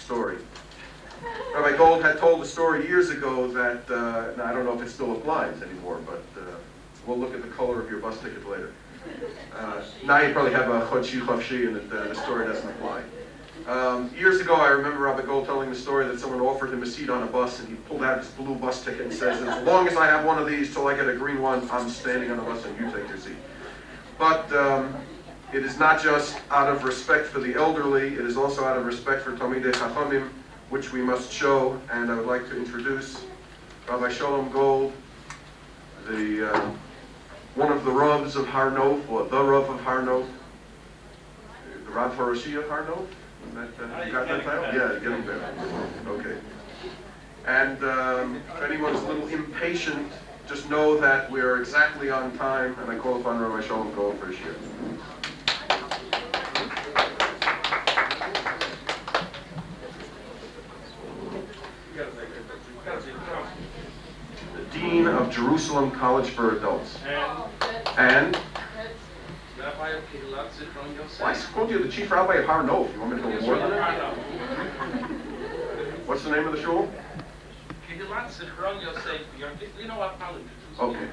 story. Rabbi Gold had told a story years ago that, now I don't know if it still applies anymore, but we'll look at the color of your bus ticket later. Now you probably have a Chodshi Chavshi and the story doesn't apply. Years ago, I remember Rabbi Gold telling the story that someone offered him a seat on a bus, and he pulled out his blue bus ticket and says, as long as I have one of these till I get a green one, I'm standing on the bus and you take your seat. But it is not just out of respect for the elderly, it is also out of respect for Talmidei Chachamim, which we must show, and I would like to introduce Rabbi Shalom Gold, one of the Ravs of Har Nof, or the Rav of Har Nof, the Rav Harashi of Har Nof. You got that title? Yeah, getting there. Okay. And if anyone's a little impatient, just know that we're exactly on time, and I call upon Rabbi Shalom Gold for his share. The Dean of Jerusalem College for Adults. And Rabbi of Kehilat Zichron Yosef. Well, I called you the chief rabbi of Har Nof. You want me to go more than that? What's the name of the shul? Kehilat Zichron Yosef. You know what? I'll introduce you. Okay.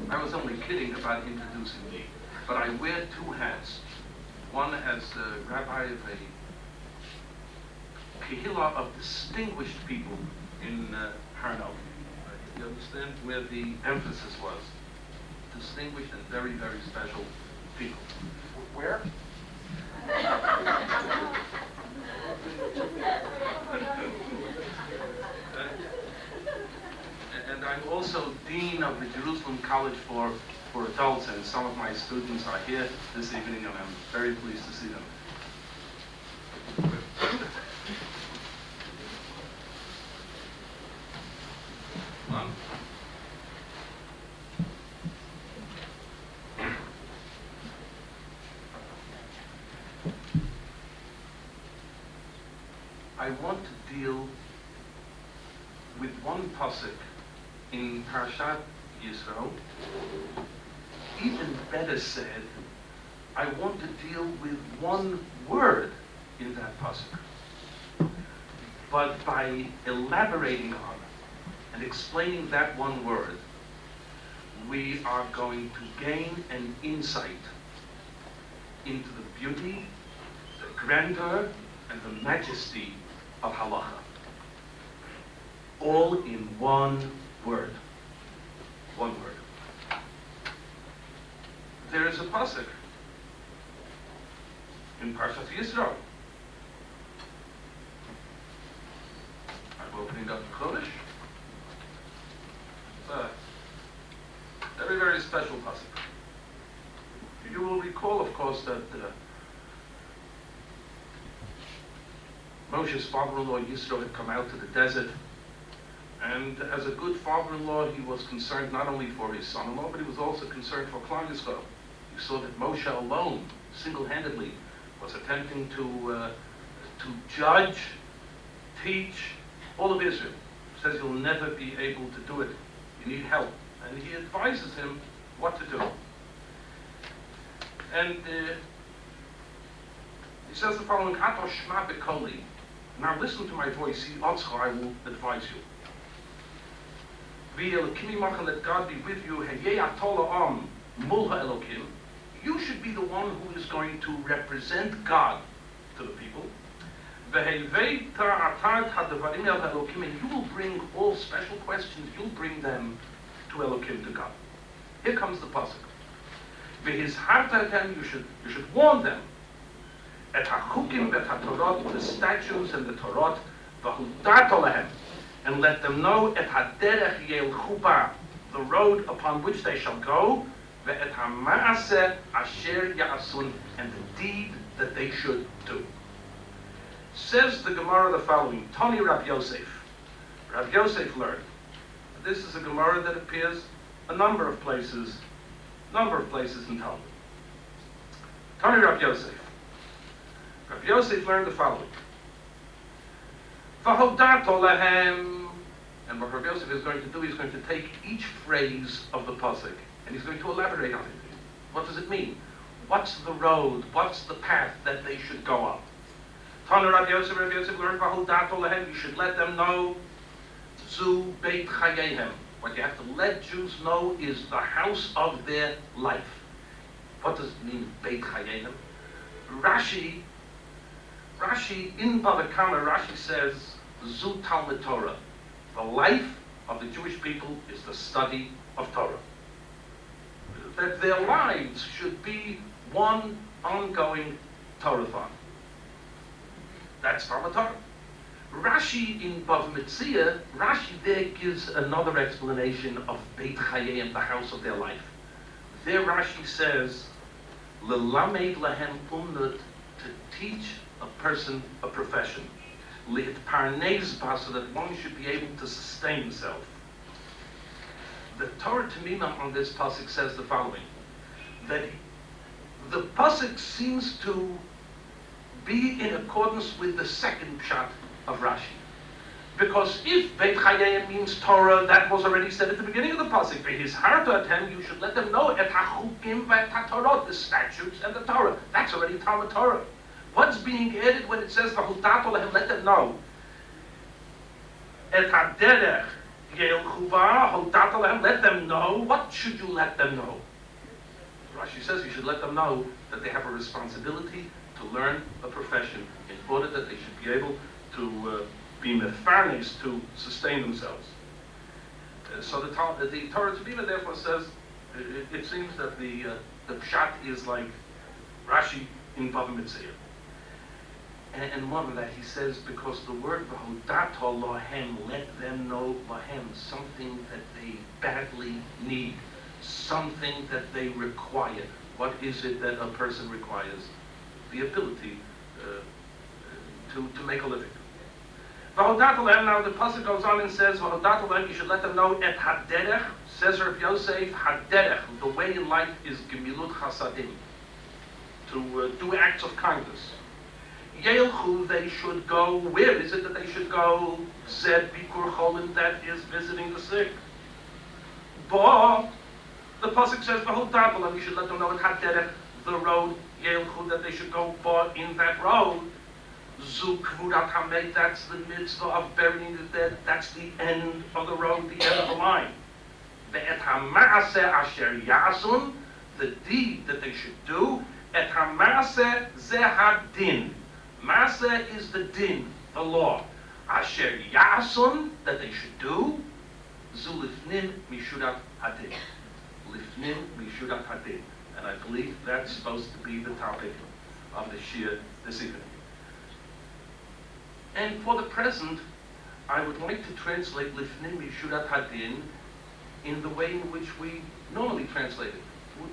I was only kidding about introducing me, but I wear two hats. One as rabbi of a Kehillah of distinguished people in Har Nof. You understand where the emphasis was? Distinguished and very, very special people. Where? And I'm also Dean of the Jerusalem College for Adults, and some of my students are here this evening, and I'm very pleased to see them. I want to deal with one pasuk in Parashat Yisro. Even better said, I want to deal with one word in that pasuk. But by elaborating on it and explaining that one word, we are going to gain an insight into the beauty, the grandeur, and the majesty of halacha. All in one word. One word. There is a pasuk in Parshat Yisro. I'm opening up the Kodesh. It's a very, very special pasuk. You will recall, of course, that Moshe's father-in-law Yisro had come out to the desert, and as a good father-in-law, he was concerned not only for his son-in-law, but he was also concerned for Klal Yisrael. He saw that Moshe alone, single-handedly, was attempting to judge, teach all of Israel. He says you'll never be able to do it. You need help. And he advises him what to do. And he says the following, Ato shma bekoli. Now listen to my voice, I will advise you. Let God be with you. You should be the one who is going to represent God to the people. And you will bring all special questions, you'll bring them to Elokim, to God. Here comes the pasuk. You should warn them. Et hachukim vet haTorot, the statutes and the Torah, and let them know et haderech yelchuba, the road upon which they shall go, ve'et ha'ma'aseh asher ya'asun, and the deed that they should do. Says the Gemara the following: Tani Rab Yosef. Rab Yosef learned. This is a Gemara that appears a number of places in Talmud. Tani Rab Yosef. Rab Yosef learned the following: V'hodato lahem, And what Rabbi Yosef is going to do, he's going to take each phrase of the pasuk and he's going to elaborate on it. What does it mean? What's the road? What's the path that they should go up? Tana Rabbi Yosef learned Vahol Dato Lehem. You should let them know Zu Beit Chayehem. What you have to let Jews know is the house of their life. What does it mean, Beit Chayehem? Rashi in Bava Kama, Rashi says Zu Talmud Torah. The life of the Jewish people is the study of Torah. That their lives should be one ongoing Torah-thon. That's Talmud Torah. Rashi in Bav Metzia, Rashi there gives another explanation of Beit Chayim, the house of their life. There Rashi says, Lelamed lahem umnut, to teach a person a profession. Lit parnez ba, so that one should be able to sustain himself. The Torah Tamima on this pasuk says the following, that the pasuk seems to be in accordance with the second pshat of Rashi. Because if Beit Chayim means Torah, that was already said at the beginning of the pasuk. His heart to him, you should let them know et hachukim v'et hatorot, the statutes and the Torah. That's already Talmud Torah. What's being added when it says v'hudato lehem, let them know? Et haderech yelchuva hudato lehem, let them know. What should you let them know? Rashi says you should let them know that they have a responsibility to learn a profession in order that they should be able to be mefarnes, to sustain themselves. So the Torah Tabima therefore says, it seems that the pshat is like Rashi in Bava Metzia. And more than that, he says, because the word v'hodato lohem, let them know lohem, something that they badly need, something that they require. What is it that a person requires? The ability to make a living. V'hodato lohem, now the pasuk goes on and says, v'hodato lohem, you should let them know et haderech, says Rav Yosef, haderech, the way in life is gemilut chasadim, to do acts of kindness. Yelchu, they should go. Where is it that they should go? Zed bikur cholim, that is visiting the sick. Bo, the pasuk says v'hodato, and we should let them know it haderech, the road. Yelchu, that they should go. Bo, in that road. Zu kvurat hamet, that's the mitzvah of burying the dead. That's the end of the road, the end of the line. Ve'et ha'maaseh asher yasun, the deed that they should do. Et ha'maaseh zeh hadin. Maaseh is the din, the law. Asher yasun, that they should do. Zu lifnim mishudat hadin. Lifnim mishudat hadin. And I believe that's supposed to be the topic of the shir this evening. And for the present, I would like to translate lifnim mishudat hadin in the way in which we normally translate it.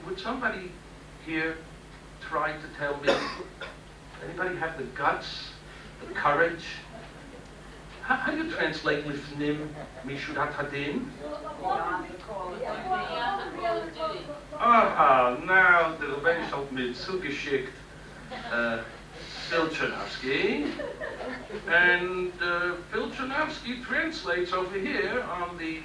Would somebody here try to tell me? Anybody have the guts, the courage? How do you translate lifnim mishudat hadin? Now the Rebbeinu hat mir zugeschickt Phil Chernowski, and Phil Chernowski translates over here on the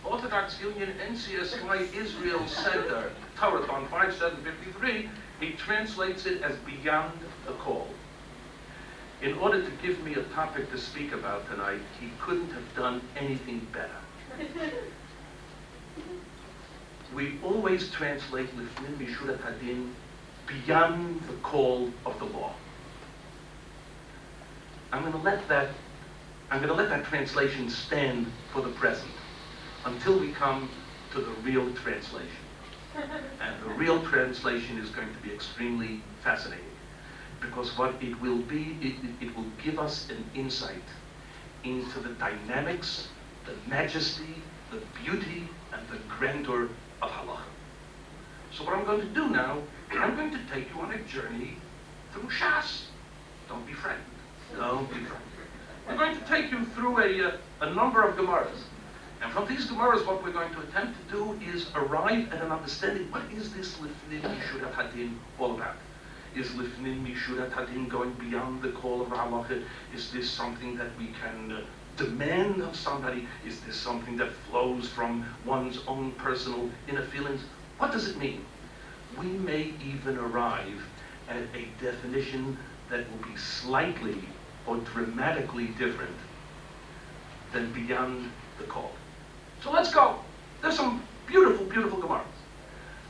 Orthodox Union NCSY Israel Center, Torah-thon 5753, he translates it as beyond the call. In order to give me a topic to speak about tonight, he couldn't have done anything better. We always translate lifnim mishudat hadin, beyond the call of the law. I'm going to let that translation stand for the present until we come to the real translation. And the real translation is going to be extremely fascinating, because what it will be, it will give us an insight into the dynamics, the majesty, the beauty, and the grandeur of halacha. So what I'm going to do now, I'm going to take you on a journey through Shas. Don't be frightened. Don't be frightened. We're going to take you through a number of Gemaras. And from these Gemaras, what we're going to attempt to do is arrive at an understanding, what is this lifnim mishudat hadin all about? Is lifnim mishudat hadin going beyond the call of halacha? Is this something that we can demand of somebody? Is this something that flows from one's own personal inner feelings? What does it mean? We may even arrive at a definition that will be slightly or dramatically different than beyond the call. So let's go. There's some beautiful, beautiful Gemaras.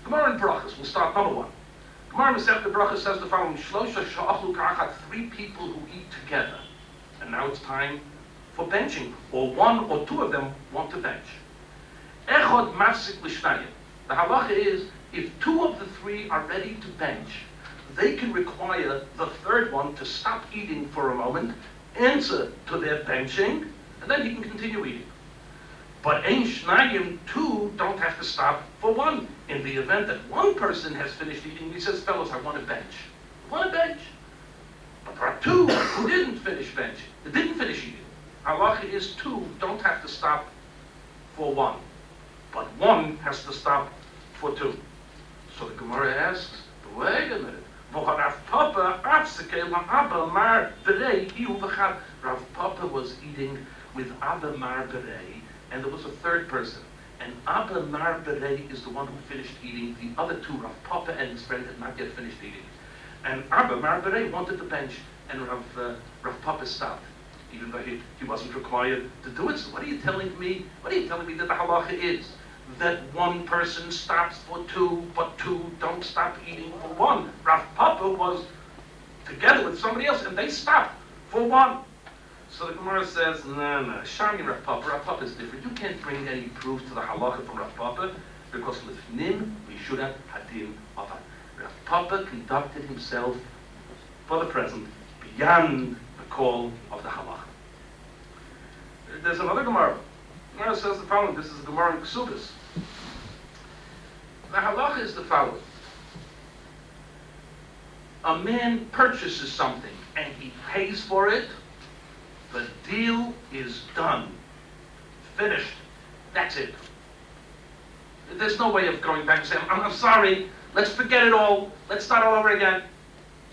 Gemara in Brachas, we'll start number one. Gemara Masechta Brachas says the following: Shlosha she'achlu ka'achad, 3 people who eat together. And now it's time for benching, or 1 or 2 of them want to bench. Echad mafsik l'shnayim. The halacha is, if 2 of the 3 are ready to bench, they can require the 3rd one to stop eating for a moment, answer to their benching, and then he can continue eating. But ein shnayim, 2 don't have to stop for 1. In the event that 1 person has finished eating, he says, fellas, I want to bench. I want to bench. But there are 2 who didn't finish benching. They didn't finish eating. Halacha is 2 don't have to stop for 1. But 1 has to stop for 2. So the Gemara asks, wait a minute. Rav Papa was eating with Abba Mar Berei, and there was a 3rd person. And Abba Mar Berei is the one who finished eating. The other 2, Rav Papa and his friend, had not yet finished eating. And Abba Mar Berei wanted to bench, and Rav Papa stopped, even though he wasn't required to do it. So what are you telling me? What are you telling me that the halacha is? That 1 person stops for 2, but 2 don't stop eating for 1. Rav Papa was together with somebody else, and they stopped for 1. So the Gemara says, no, Shani Rav Papa. Rav Papa is different. You can't bring any proof to the halacha from Rav Papa, because Lifnim Mishudat Hadim Avad. Rav Papa conducted himself, for the present, beyond the call of the halacha. There's another Gemara. The Gemara says the following. This is a Gemara in Ksubis. The halacha is the following. A man purchases something and he pays for it. The deal is done. Finished. That's it. There's no way of going back and saying, I'm sorry, let's forget it all, let's start all over again.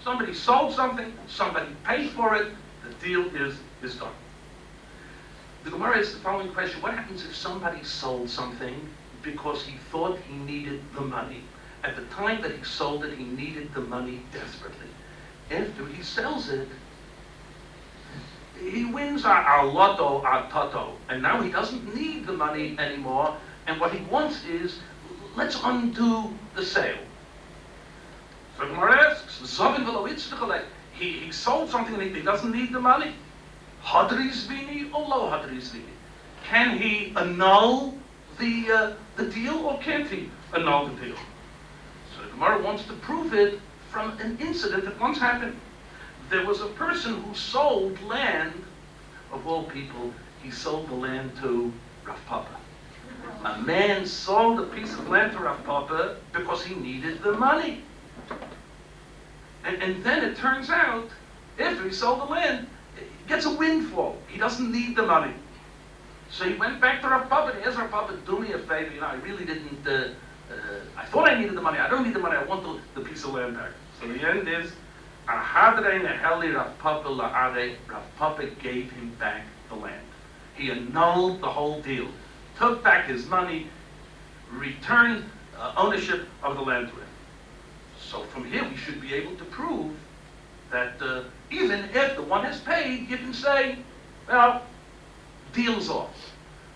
Somebody sold something, somebody paid for it, the deal is done. The Gemara asks the following question: what happens if somebody sold something because he thought he needed the money? At the time that he sold it, he needed the money desperately. After he sells it, he wins our lotto, our toto, and now he doesn't need the money anymore, and what he wants is, let's undo the sale. So Gemara asks, he sold something and he doesn't need the money. Hadris vini or lo hadris vini? Can he annul the deal, or can't he annul the deal? So the Gemara wants to prove it from an incident that once happened. There was a person who sold land, of all people, he sold the land to Rav Papa. A man sold a piece of land to Rav Papa because he needed the money. And then it turns out, after he sold the land, he gets a windfall. He doesn't need the money. So he went back to Rav Papa and he asked Rav Papa, do me a favor, I really didn't, I thought I needed the money. I don't need the money, I want the piece of land back. So the end is, Rav Papa gave him back the land. He annulled the whole deal, took back his money, returned ownership of the land to him. So from here we should be able to prove that even if the one has paid, you can say, well, deal's off.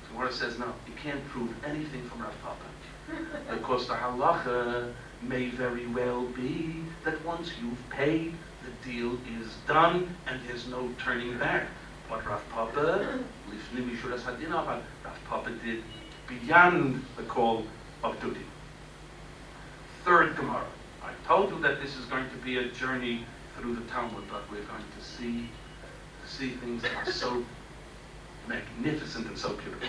So Gemara says, no, you can't prove anything from Rav Papa. Because the halacha may very well be that once you've paid, the deal is done and there's no turning back. But Rav Papa, Rav Papa did beyond the call of duty. Third Gemara. I told you that this is going to be a journey through the Talmud, but we're going to see things that are so magnificent and so beautiful.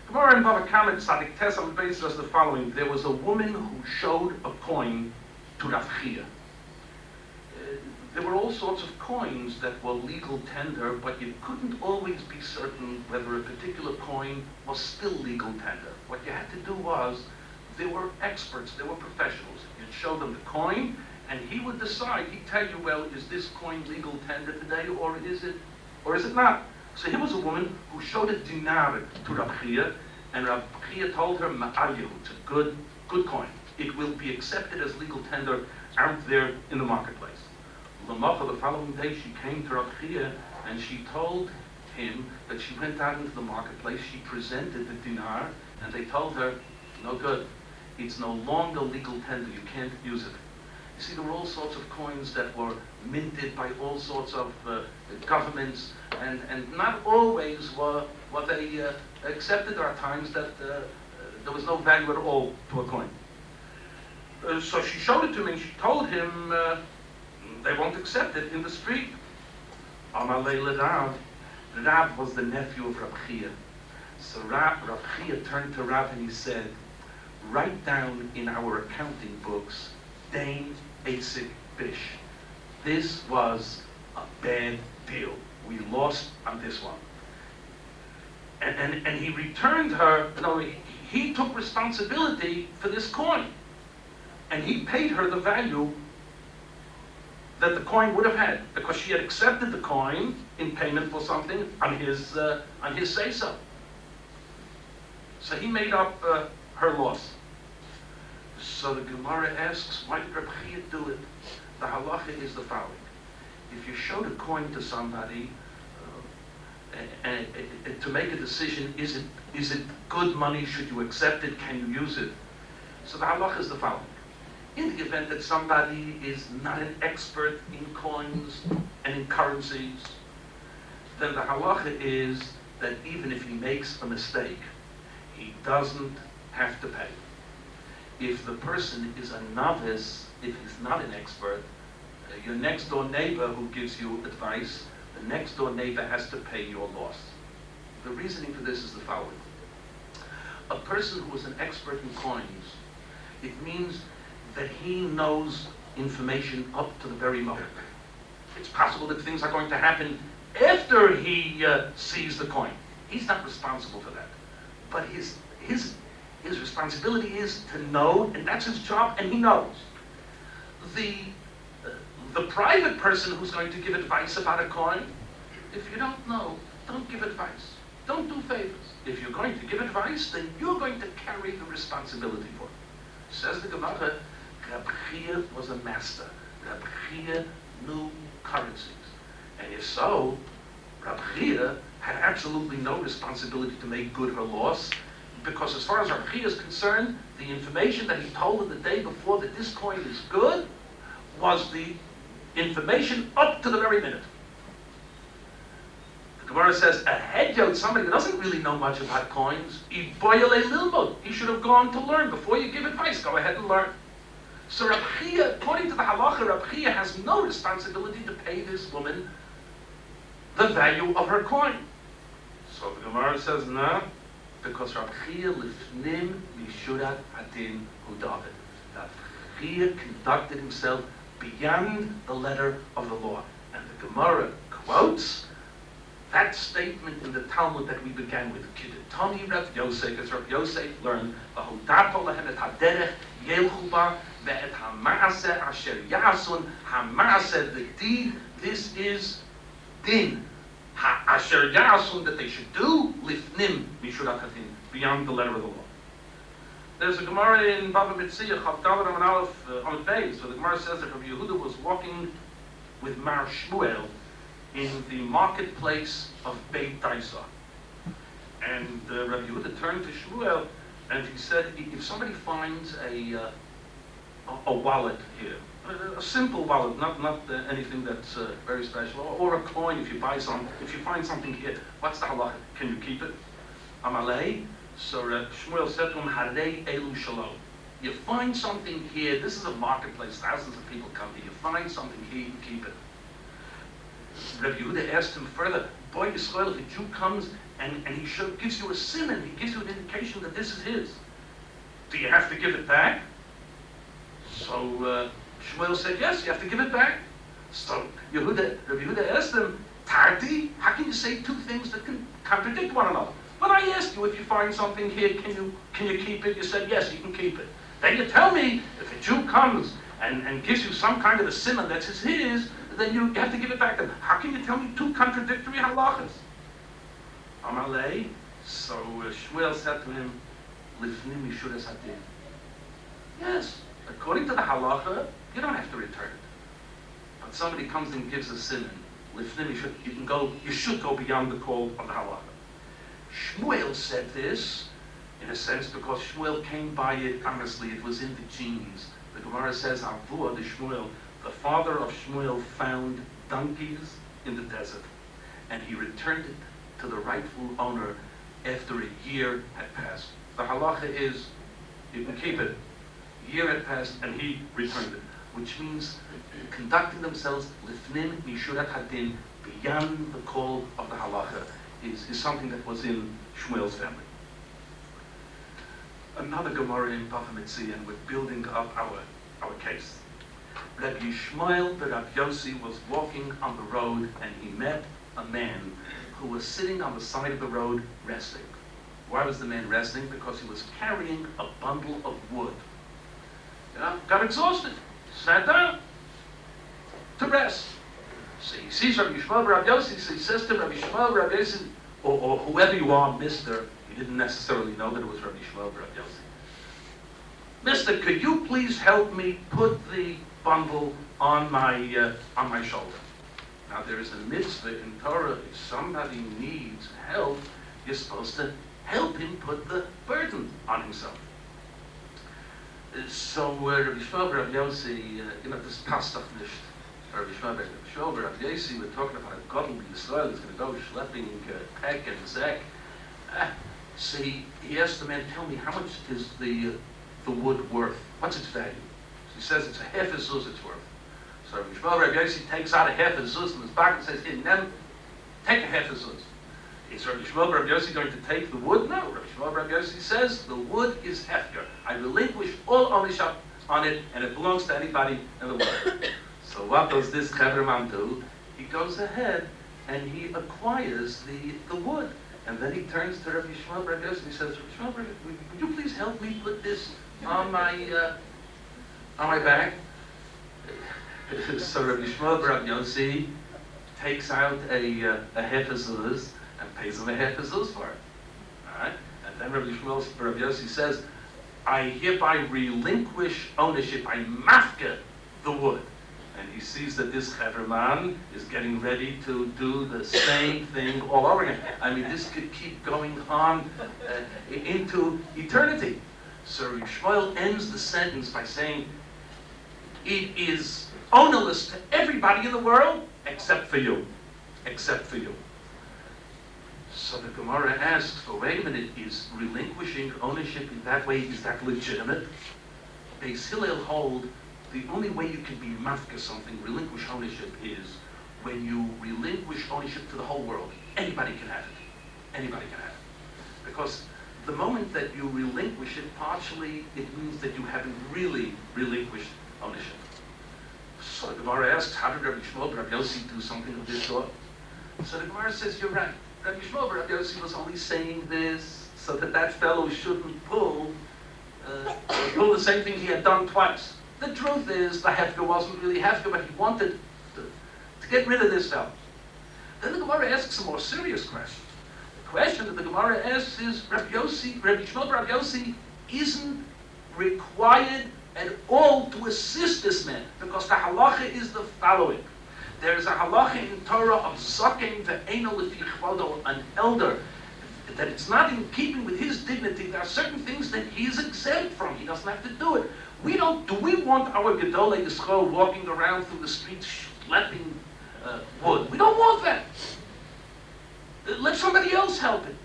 Gemara in Bava Kama Tzadik Tes on the basis was the following: there was a woman who showed a coin to Rav Chia. There were all sorts of coins that were legal tender, but you couldn't always be certain whether a particular coin was still legal tender. What you had to do was, there were experts, there were professionals. You'd show them the coin, and he would decide. He'd tell you, well, is this coin legal tender today, or is it not? So here was a woman who showed a dinar to Rab Chia, and Rab Chia told her, Ma'alyahu, it's a good coin. It will be accepted as legal tender out there in the marketplace. L'macha, the following day, she came to Rab Chia, and she told him that she went out into the marketplace, she presented the dinar, and they told her, no good. It's no longer legal tender, you can't use it. You see, there were all sorts of coins that were minted by all sorts of governments, and not always were what they accepted. There are times that there was no value at all to a coin. So she showed it to him, and she told him they won't accept it in the street. Amalei Rav. Rav was the nephew of Rab Chia. So Rab Chia turned to Rav and he said, write down in our accounting books, Dain Asik Bish. This was a bad deal. We lost on this one. And he returned her, he took responsibility for this coin. And he paid her the value that the coin would have had, because she had accepted the coin in payment for something on his say-so. So he made up her loss. So the Gemara asks, why did Reb Chia do it? The halacha is the following. If you showed a coin to somebody and to make a decision, is it good money? Should you accept it? Can you use it? So the halacha is the following. In the event that somebody is not an expert in coins and in currencies, then the halacha is that even if he makes a mistake, he doesn't have to pay. If the person is a novice, if he's not an expert, your next door neighbor who gives you advice, the next door neighbor has to pay your loss. The reasoning for this is the following. A person who is an expert in coins, it means that he knows information up to the very moment. It's possible that things are going to happen after he sees the coin. He's not responsible for that. But his responsibility is to know, and that's his job, and he knows. The private person who's going to give advice about a coin, if you don't know, don't give advice. Don't do favors. If you're going to give advice, then you're going to carry the responsibility for it. Says the Gemara, Reb Chia was a master. Reb Chia knew currencies. And if so, Reb Chia had absolutely no responsibility to make good her loss, because as far as Reb Chia is concerned, the information that he told her the day before that this coin is good was the information up to the very minute. The Gemara says, a hedyot, somebody who doesn't really know much about coins, he should have gone to learn. Before you give advice, go ahead and learn. So Reb Chia, according to the halacha, Reb Chia has no responsibility to pay this woman the value of her coin. So the Gemara says, no, because Reb Chia lifnim mishurat adin hudavid. Reb Chia conducted himself beyond the letter of the law. And the Gemara quotes that statement in the Talmud that we began with. Kidatoni Rav Yosef, as Rav Yosef learned, V'hodato lahem et haderech yelchu ba ve'et ha'ma'aseh asher yasun ha'ma'aseh, the deed, this is din. Ha'asher yasun, that they should do, lifnim mishurat hadin, beyond the letter of the law. There's a Gemara in Bava Metzia, Chav Dalet Amud Aleph on the page. So the Gemara says that Rabbi Yehuda was walking with Mar Shmuel in the marketplace of Beit Daisa. And Rabbi Yehuda turned to Shmuel and he said, if somebody finds a wallet here, a simple wallet, not anything that's very special, or a coin, if you find something here, what's the halacha? Can you keep it? Amalei. So Shmuel said to him, Harei elu shalom. You find something here, this is a marketplace, thousands of people come here, you find something here, you keep it. Rabbi Yehuda asked him further, boy Yisrael, if a Jew comes and he gives you a simon, he gives you an indication that this is his, do you have to give it back? So Shmuel said, yes, you have to give it back. So Rabbi Yehuda asked him, Tardi, how can you say two things that can contradict one another? When I asked you if you find something here, can you keep it? You said, yes, you can keep it. Then you tell me, if a Jew comes and gives you some kind of a simon that's his, then you have to give it back to him. How can you tell me two contradictory halachas? Amalei. So Shmuel said to him, Lifnim Mishudas Hadin. Yes, according to the halacha, you don't have to return it. But somebody comes and gives a simon. Lifnim you should go beyond the call of the halacha. Shmuel said this, in a sense, because Shmuel came by it honestly. It was in the genes. The Gemara says, Avua de Shmuel, the father of Shmuel found donkeys in the desert, and he returned it to the rightful owner after a year had passed. The halacha is, you can keep it. A year had passed, and he returned it, which means conducting themselves lifnim mishurat hadin, beyond the call of the halacha, is something that was in Shmuel's family. Another Gemara in Pachamitzi, and we're building up our case. Rabbi Yishmael the Rabbi Yossi was walking on the road, and he met a man who was sitting on the side of the road resting. Why was the man resting? Because he was carrying a bundle of wood. Got exhausted, sat down to rest. So he sees Rabbi Yishmael Rabbi Yossi, so he says to Rabbi Yishmael Rabbi Yossi, or whoever you are, mister, he didn't necessarily know that it was Rabbi Yishmael Rabbi Yossi. Mister, could you please help me put the bundle on my shoulder? Now there is a mitzvah in Torah, if somebody needs help, you're supposed to help him put the burden on himself. So Rabbi Yishmael Rabbi Yossi, this passt doch nicht. Rabbi Yishmael Rabbi Yossi, we're talking about a Gadol Yisrael who's going to go schlepping pack and sack. So he asked the man, tell me, how much is the wood worth? What's its value? So he says it's a half a zuz it's worth. So Rabbi Yishmael Rabbi Yossi takes out a half a zuz in his pocket and says, here, Nem, take a half a zuz. Is Rabbi Yishmael Rabbi Yossi going to take the wood? No. Rabbi Yishmael Rabbi Yossi says the wood is hefker. I relinquish all ownership on it, and it belongs to anybody in the world. So what does this Chaverman do? He goes ahead and he acquires the wood. And then he turns to Rabbi Yishmael Rabbi Yossi and he says, Rabbi Yishmael, would you please help me put this on my back? So Rabbi Yishmael Rabbi Yossi takes out a half a zuz and pays him a half a zuz for it. All right? And then Rabbi Yishmael Rabbi Yossi says, I hereby relinquish ownership, I mafka the wood. And he sees that this Chaverman is getting ready to do the same thing all over again. I mean, this could keep going on into eternity. So Rabbi Shmuel ends the sentence by saying, it is ownerless to everybody in the world except for you. Except for you. So the Gemara asks, well, wait a minute, is relinquishing ownership in that way, is that legitimate? Beis Hillel hold the only way you can be mafka something, relinquish ownership, is when you relinquish ownership to the whole world. Anybody can have it. Anybody can have it. Because the moment that you relinquish it, partially it means that you haven't really relinquished ownership. So the Gemara asks, how did Rabbi Yishmael Rabbi Yossi do something of this sort? So the Gemara says, you're right. Rabbi Yishmael Rabbi Yossi was only saying this so that fellow shouldn't pull the same thing he had done twice. The truth is, the hefker wasn't really hefker, but he wanted to get rid of this fellow. Then the Gemara asks a more serious question. The question that the Gemara asks is, Rabbi Yishmael Rabbi Yossi isn't required at all to assist this man, because the halacha is the following. There is a halacha in Torah of zaken ve'eno lefi chvodo, an elder, that it's not in keeping with his dignity. There are certain things that he is exempt from. He doesn't have to do it. Do we want our Gedolei Yisrael walking around through the streets schlepping wood? We don't want that. Let somebody else help it.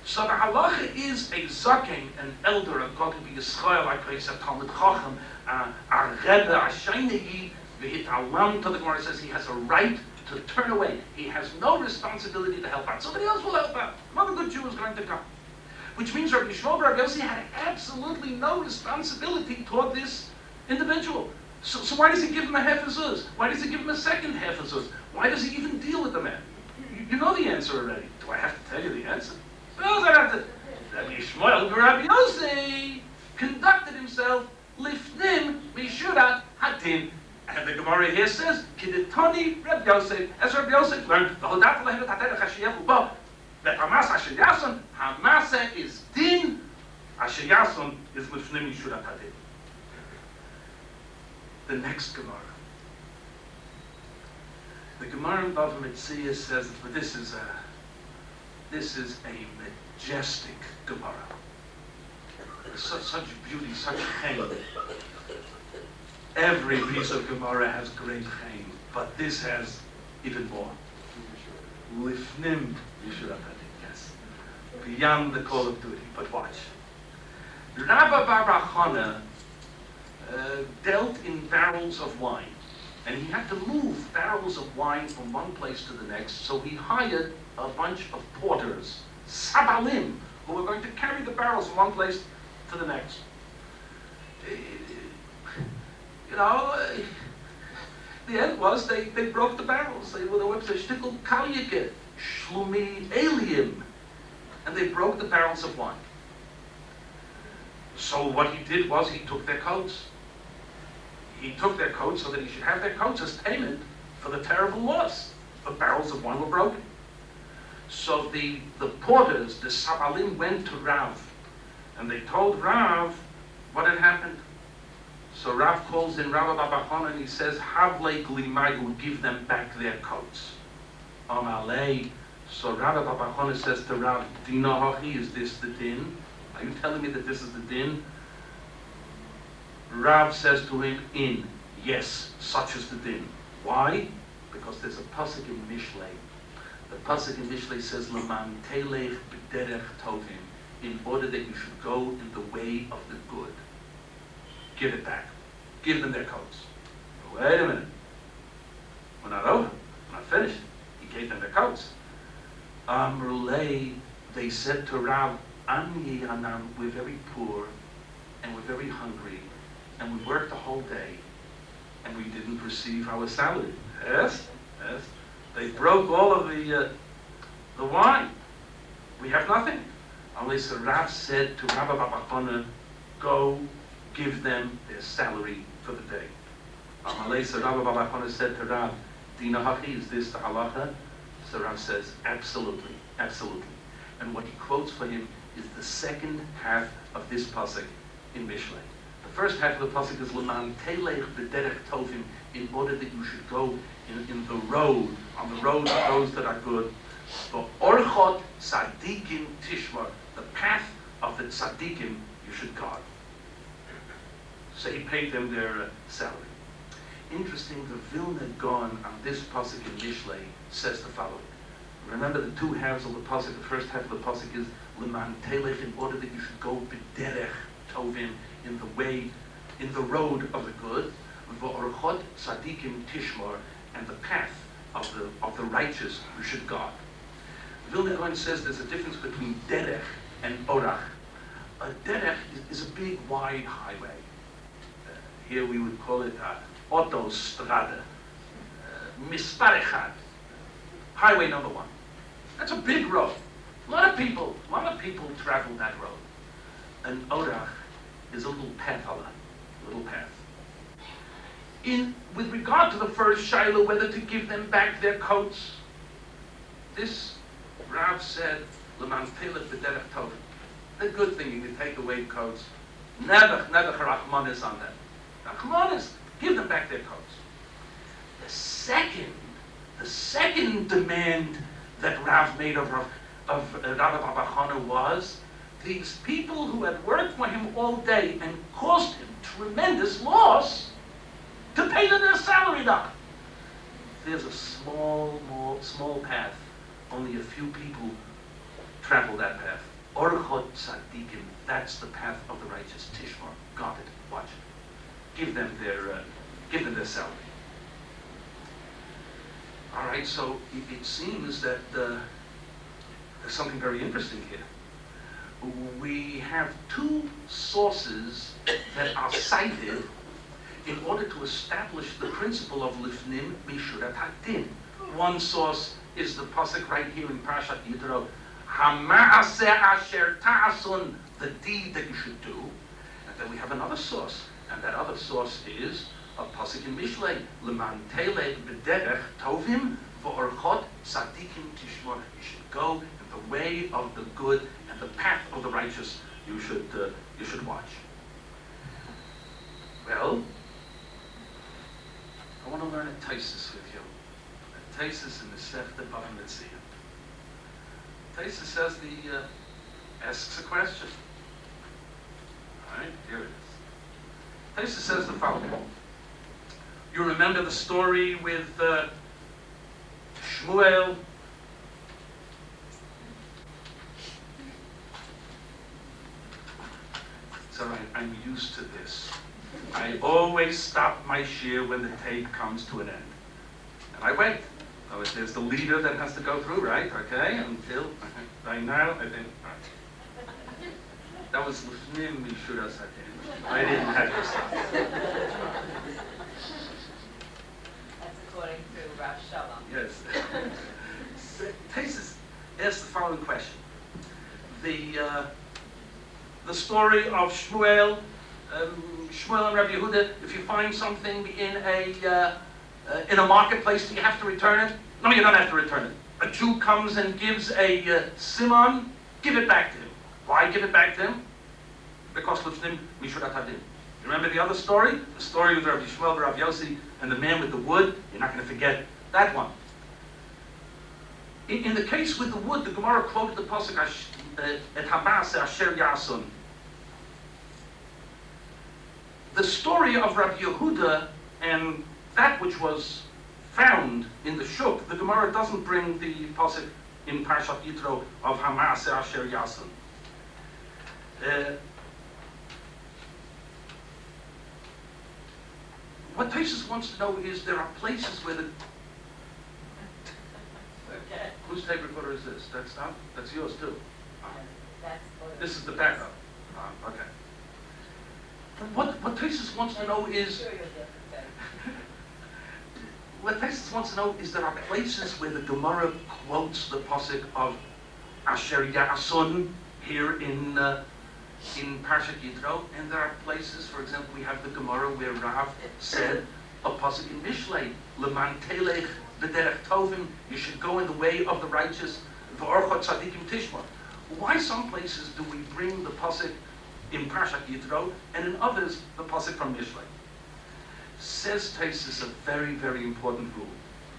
So the halacha is a zaken, an elder, a Gadol Yisrael, like I said, Talmid Chacham, a Rebbe, a Sheinei, v'hitalam, the Gemara says he has a right to turn away. He has no responsibility to help out. Somebody else will help out. Another good Jew is going to come. Which means Rabbi Yishmael Rabbi Yossi had absolutely no responsibility toward this individual. So why does he give him a half a zuz? Why does he give him a second half a zuz? Why does he even deal with the man? You know the answer already. Do I have to tell you the answer? No, I have to. Rabbi Yishmael Rabbi Yossi conducted himself lifnim mishurat hadin. And the Gemara here says, Kidetoni Rabbi Yosef, as Rabbi Yosef learned, Be'amas asher yason, hamase is din, asher yason is lifnim mishurat hadin. The next Gemara. The Gemara in Bava Metzia says that this is a majestic Gemara. Such beauty, such chaim. Every piece of Gemara has great chaim, but this has even more. Lifnim mishurat hadin, yes. Beyond the call of duty, but watch. Rabba Bar Chana dealt in barrels of wine, and he had to move barrels of wine from one place to the next, so he hired a bunch of porters, sabalim, who were going to carry the barrels from one place to the next. You know, the end was they broke the barrels. They were shtickle kalyike, shlumi alium, and they broke the barrels of wine. So what he did was he took their coats. He took their coats so that he should have their coats as payment for the terrible loss. The barrels of wine were broken. So the porters, the sabalim, went to Rav, and they told Rav what had happened. So Rav calls in Rabba Bar Chana and he says, Havle glimayu, give them back their coats. Amalei. So Rabba Bar Chana says to Rav, Dinahachi, is this the din? Are you telling me that this is the din? Rav says to him, yes, such is the din. Why? Because there's a pasuk in Mishlei. The pasuk in Mishlei says, Laman telech b'derech tovim, in order that you should go in the way of the good. Give it back. Give them their coats. Wait a minute. We're not over. We're not finished. He gave them their coats. Amrulei, they said to Rav, Ani Yanam, we're very poor, and we're very hungry, and we worked the whole day, and we didn't receive our salary. Yes, yes. They broke all of the wine. We have nothing. Unless the Rav said to Rabba Bar Chana, go give them their salary for the day. Unless Rabba Bar Chana said to Rav, Dina Hachi, is this the halacha? So Rav says, absolutely, absolutely. And what he quotes for him is the second half of this pasuk in Mishlei. The first half of the pasuk is L'man telech b'derech tovim, in order that you should go in the road, on the road of those that are good. The orchot tzadikim tishmar, the path of the tzadikim you should guard. So he paid them their salary. Interesting, the Vilna Gaon on this pasuk in Mishlei says the following. Remember the two halves of the pasuk. The first half of the pasuk is L'man telech, in order that you should go b'derech tovim, in the way, in the road of the good. V'orchot tzadikim tishmar, and the path of the righteous you should guard. Vilna Gaon says there's a difference between derech and orach. A derech is a big, wide highway. Here we would call it autostrada, mispar echad, highway number one. That's a big road. A lot of people travel that road. An orach is a little path, a little path. With regard to the first shaila, whether to give them back their coats, this Rav said, L'man telech b'derech tovim. The good thing, you take away coats. Never rachmanis on them. Rachmanis, give them back their coats. The second demand that Rav made of Rabbi Bar Chana was, these people who had worked for him all day and caused him tremendous loss, to pay them their salary now. There's a small path. Only a few people travel that path. Orchot tzadikim, that's the path of the righteous. Tishmar, got it. Watch it. Give them their salary. All right. So it seems that there's something very interesting here. We have two sources that are cited in order to establish the principle of lifnim mishurat hadin. One source is the pasuk right here in Parashat Yitro, Hama'aseh asher ta'asun, the deed that you should do. And then we have another source, and that other source is a pasuk in Mishlei, L'man telech b'derech tovim v'orchot tzadikim tishmor. You should go in The way of the good and the path of the righteous you should watch. Well, I want to learn a Taisus with you. A Taisus in the Sefta Bava Metzia. Taisus says asks a question. All right, here it is. Taisus says the following. You remember the story with Shmuel? So I'm used to this. I always stop my shir when the tape comes to an end. And I wait. So there's the leader that has to go through, right? Okay, until, right now, I think, right. That was Lifnim Mishura Satin. I didn't have to stop. That's according to Rav Shalom. Yes. Taisus asks the following question. The story of Shmuel, Shmuel and Rabbi Yehuda, if you find something in a marketplace, do you have to return it? No, you don't have to return it. A Jew comes and gives a simon, give it back to him. Why give it back to him? Because Lifnim Mishurat Hadin. Remember the other story? The story with Rabbi Shmuel, Rabbi Yossi, and the man with the wood? You're not going to forget that one. In the case with the wood, the Gemara quoted the pasuk et Hamas Asher Yasun. The story of Rabbi Yehuda and that which was found in the Shuk, the Gemara doesn't bring the pasuk in Parshat Yitro of Hamas Asher Yasun. What Taisus wants to know is there are places where the... Okay. Whose tape recorder is this? That's not? That's yours too. That's This is the backup. Okay. What Taisus wants to know is... Sure you'll get the thing. What Taisus wants to know is there are places where the Gemara quotes the pasuk of Asher Ya'asun here in Parshat Yitro, and there are places, for example, we have the Gemara where Rav said a pasuk in Mishlei, Leman Telech v'derech tovim, you should go in the way of the righteous, v'orchot tzadikim tishma. Why some places do we bring the pasuk in Parshat Yitro, and in others the pasuk from Mishlei? Says Taisus a very, very important rule.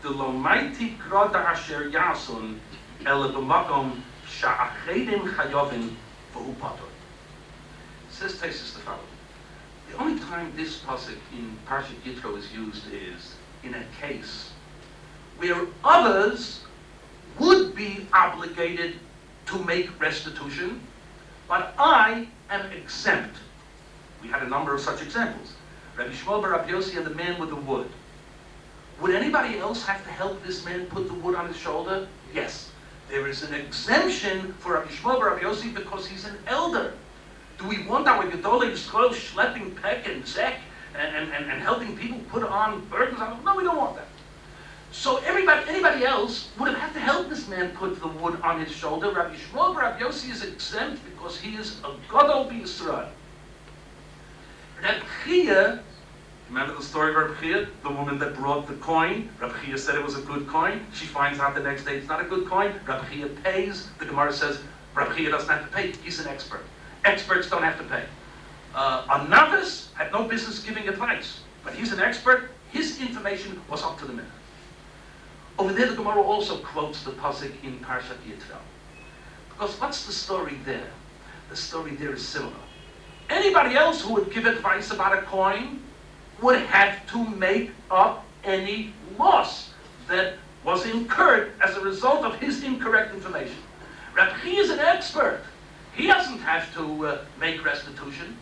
The lomaiti krada asher yasun ele b'makom sha'achedim chayovin v'hu patur. Says Taisus the following. The only time this pasuk in Parshat Yitro is used is in a case where others would be obligated to make restitution, but I am exempt. We had a number of such examples. Rabbi Shmuel bar Rabbi Yossi and the man with the wood. Would anybody else have to help this man put the wood on his shoulder? Yes. There is an exemption for Rabbi Shmuel bar Rabbi Yossi because he's an elder. Do we want our Gedolei Yisrael schlepping peck and zek and helping people put on burdens on them? No, we don't want that. So anybody else would have had to help this man put the wood on his shoulder. Rabbi Shmuel bar Rabbi Yossi is exempt because he is a Gadol b'Yisrael. Reb Chia, remember the story of Reb Chia, the woman that brought the coin? Reb Chia said it was a good coin. She finds out the next day it's not a good coin. Reb Chia pays. The Gemara says Reb Chia doesn't have to pay. He's an expert. Experts don't have to pay. A novice had no business giving advice, but he's an expert. His information was up to the minute. Over there, the Gemara also quotes the pasuk in Parshat Yitro. Because what's the story there? The story there is similar. Anybody else who would give advice about a coin would have to make up any loss that was incurred as a result of his incorrect information. Reb Chia is an expert. He doesn't have to make restitution.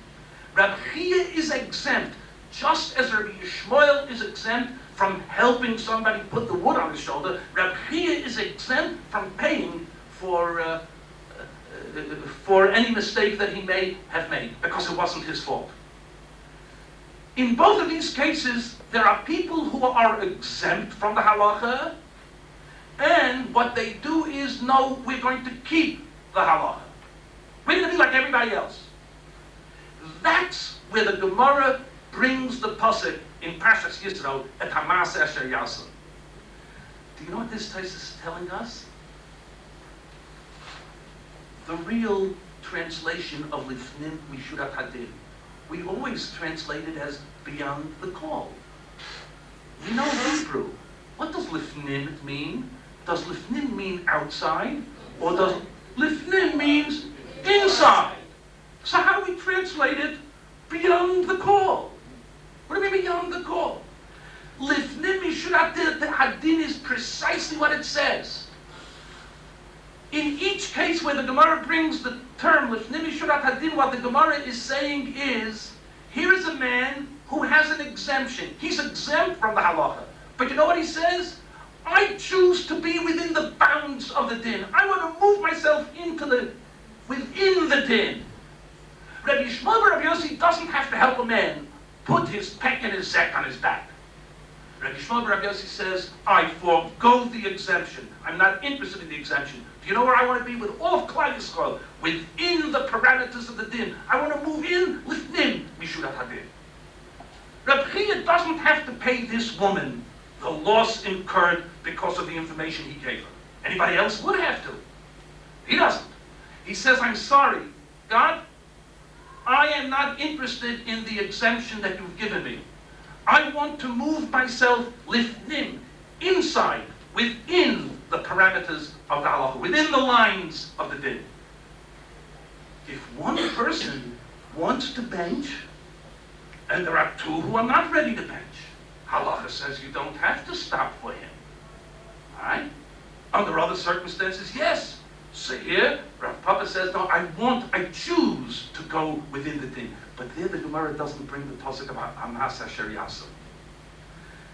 Reb Chia is exempt, just as Rabbi Yishmael is exempt from helping somebody put the wood on his shoulder. Reb Chia is exempt from paying for any mistake that he may have made, because it wasn't his fault. In both of these cases, there are people who are exempt from the halacha, and what they do is, no, we're going to keep the halacha. We're going to be like everybody else. That's where the Gemara brings the pasuk in Parshas Yisro, et Hamas Asher Yasun. Do you know what this Taisus is telling us? the real translation of Lifnim Mishurat Hadin. We always translate it as beyond the call. We know Hebrew. What does Lifnim mean? Does Lifnim mean outside? Or does Lifnim means inside? So how do we translate it beyond the call? What do we mean beyond the call? Lifnim Mishurat Hadin is precisely what it says. In each case where the Gemara brings the term Lifnim Mishurat Hadin, what the Gemara is saying is, here is a man who has an exemption. He's exempt from the halacha. But you know what he says? I choose to be within the bounds of the din. I want to move myself within the din. Rabbi Yishmael bar Rabbi Yossi doesn't have to help a man put his peck and his sack on his back. Rabbi Yishmael bar Rabbi Yossi says, I forego the exemption. I'm not interested in the exemption. Do you know where I want to be? With all of Klal Yisrael, within the parameters of the din. I want to move in Lifnim Mishurat Hadin. Reb Chia doesn't have to pay this woman the loss incurred because of the information he gave her. Anybody else would have to. He doesn't. He says, I'm sorry, God, I am not interested in the exemption that you've given me. I want to move myself Lifnim, inside, within the parameters of the halacha, within the lines of the din. If one person wants to bench, and there are two who are not ready to bench, halacha says you don't have to stop for him. All right? Under other circumstances, yes. So here, Rav Papa says, no, I choose to go within the din. But there the Gemara doesn't bring the tosik about Hamas Asher Yasam.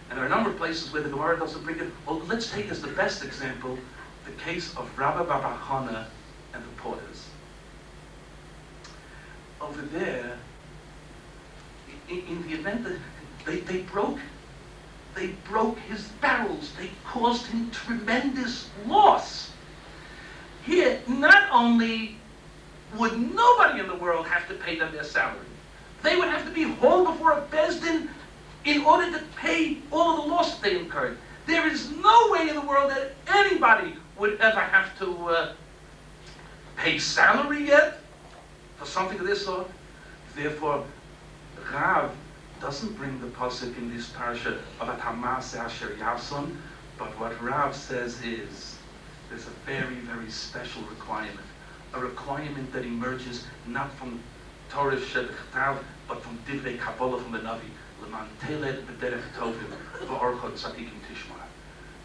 And there are a number of places where the Gemara doesn't bring it. Well, let's take as the best example the case of Rabbi Bar Chana and the porters. Over there, in the event that they broke his barrels, they caused him tremendous loss. Here, not only would nobody in the world have to pay them their salary, they would have to be hauled before a Beis Din in order to pay all of the loss they incurred. There is no way in the world that anybody would ever have to pay salary yet for something of this sort. Therefore, Rav doesn't bring the pasuk in this parasha about Hamas Asher Yason, but what Rav says is there's a very, very special requirement. A requirement that emerges not from Torah Shebechtav, but from Divrei Kabbalah from the Navi. L'man teled b'derech tovim v'orchot tzadikim tishma.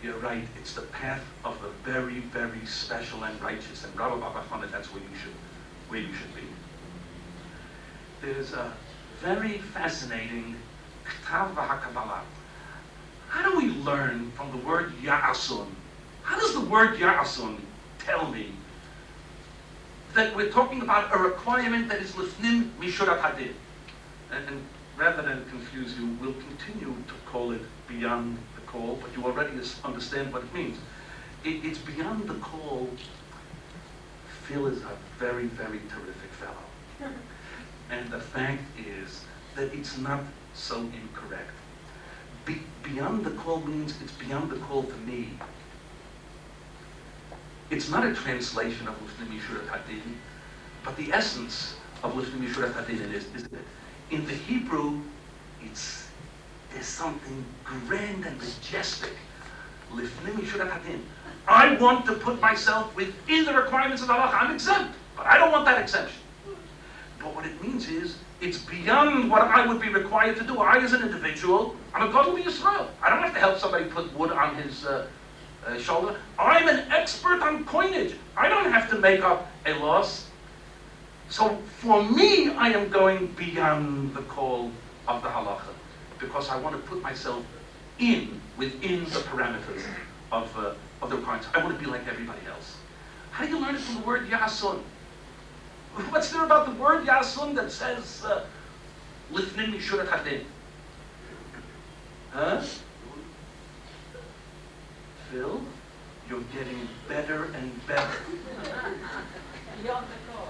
You're right, it's the path of the very, very special and righteous. And Rabbi Bar Chana, that's where you should be. There's a very fascinating Ktav v'Hakabbalah. How do we learn from the word Ya'asun? How does the word Ya'asun tell me that we're talking about a requirement that is Lifnim Mishurat Hadin? And rather than confuse you, we'll continue to call it beyond the call, but you already understand what it means. It's beyond the call. Phil is a very, very terrific fellow. And the fact is that it's not so incorrect. Beyond the call means it's beyond the call to me. It's not a translation of Lifnim Mishurat Hadin, but the essence of Lifnim Mishurat Hadin is that in the Hebrew, there's something grand and majestic. Lifnim Mishurat Hadin. I want to put myself within the requirements of halacha. I'm exempt, but I don't want that exemption. But what it means is, it's beyond what I would be required to do. I, as an individual, I'm a Gadol Yisrael. I don't have to help somebody put wood on his shoulder. I'm an expert on coinage. I don't have to make up a loss. So for me, I am going beyond the call of the halacha, because I want to put myself within the parameters of the requirements. I want to be like everybody else. How do you learn it from the word Yasun? What's there about the word Yasun that says Lifnim Mishurat Hadin? Huh? Phil, you're getting better and better. Beyond the call.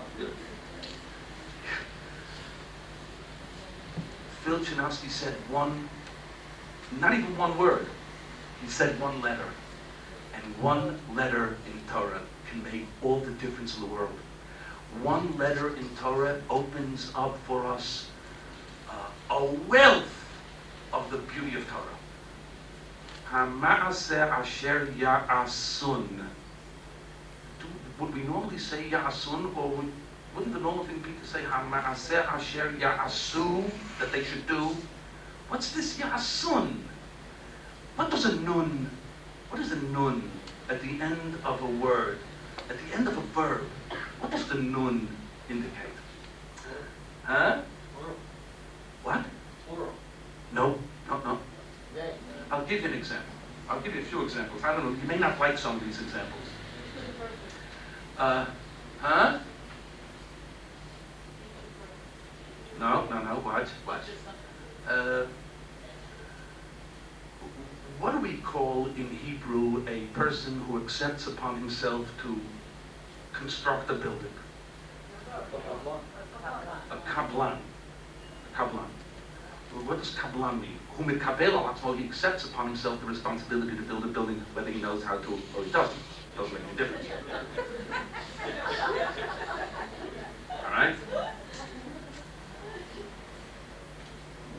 Phil Chinowski said not even one word. He said one letter. And one letter in Torah can make all the difference in the world. One letter in Torah opens up for us a wealth of the beauty of Torah. Ha'ma'aseh asher ya'asun. Would we normally say ya'asun, or wouldn't the normal thing be to say ha'ma'aseh asher ya'asu, that they should do? What's this ya'asun? What is a nun at the end of a word, at the end of a verb? What does the nun indicate? Huh? What? No. I'll give you an example. I'll give you a few examples. I don't know, you may not like some of these examples. Huh? No, watch. What do we call in Hebrew a person who accepts upon himself to construct a building? A kablan. What does kablan mean? Who mikabel al atzmo, he accepts upon himself the responsibility to build a building, whether he knows how to or he doesn't. Doesn't make any difference. All right?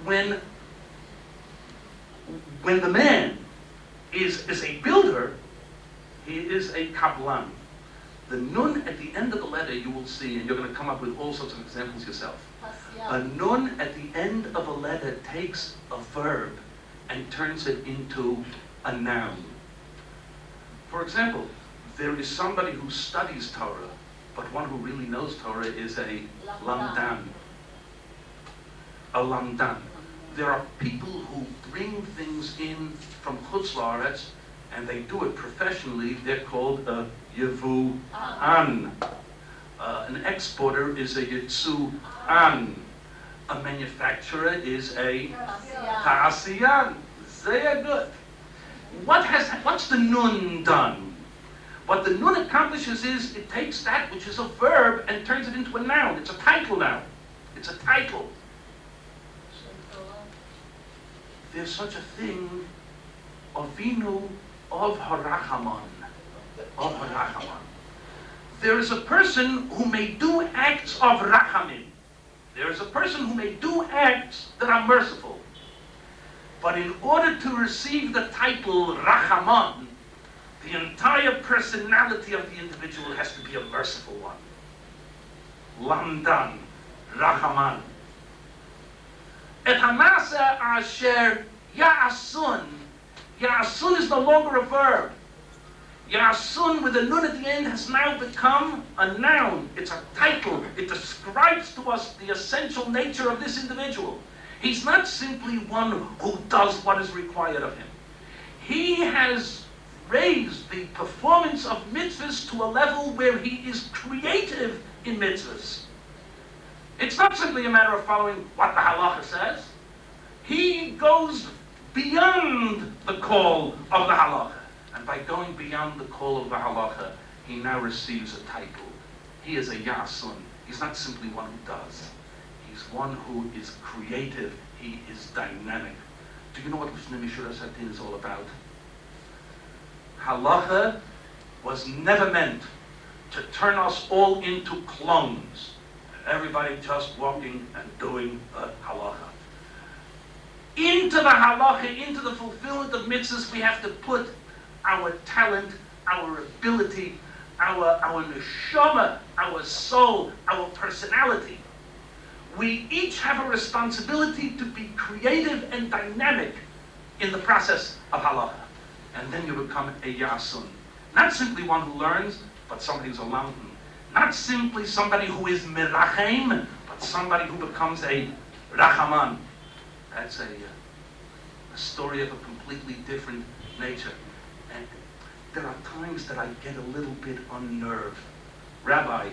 When the man is a builder, he is a kablan. The nun at the end of the letter, you will see, and you're going to come up with all sorts of examples yourself. A nun at the end of a letter takes a verb and turns it into a noun. For example, there is somebody who studies Torah, but one who really knows Torah is a lamdan. A lamdan. There are people who bring things in from Chutz La'aretz, and they do it professionally. They're called a yevu'an. An exporter is a yitzu'an. A manufacturer is a ta'asiyan. They are good. What's the nun done? What the nun accomplishes is it takes that which is a verb and turns it into a noun. It's a title now. It's a title. There's such a thing, Avinu of Harachaman. Of Harachaman. There is a person who may do acts of Rachamin. There is a person who may do acts that are merciful. But in order to receive the title Rachaman, the entire personality of the individual has to be a merciful one. Lamdan, Rachaman. Et hamasa asher ya'asun. Ya'asun is no longer a verb. Ya'asun with a nun at the end has now become a noun. It's a title. It describes to us the essential nature of this individual. He's not simply one who does what is required of him. He has raised the performance of mitzvahs to a level where he is creative in mitzvahs. It's not simply a matter of following what the halacha says. He goes beyond the call of the halacha. And by going beyond the call of the halacha, he now receives a title. He is a yasun. He's not simply one who does. He's one who is creative. He is dynamic. Do you know what Lishna Mishura Satin is all about? Halacha was never meant to turn us all into clones. Everybody just walking and doing the halacha. Into the halacha, into the fulfillment of mitzvahs, we have to put our talent, our ability, our neshama, our soul, our personality. We each have a responsibility to be creative and dynamic in the process of halacha. And then you become a yasun. Not simply one who learns, but somebody who's a lamdan. Not simply somebody who is mirachem, but somebody who becomes a rachaman. That's a story of a completely different nature. And there are times that I get a little bit unnerved. Rabbi,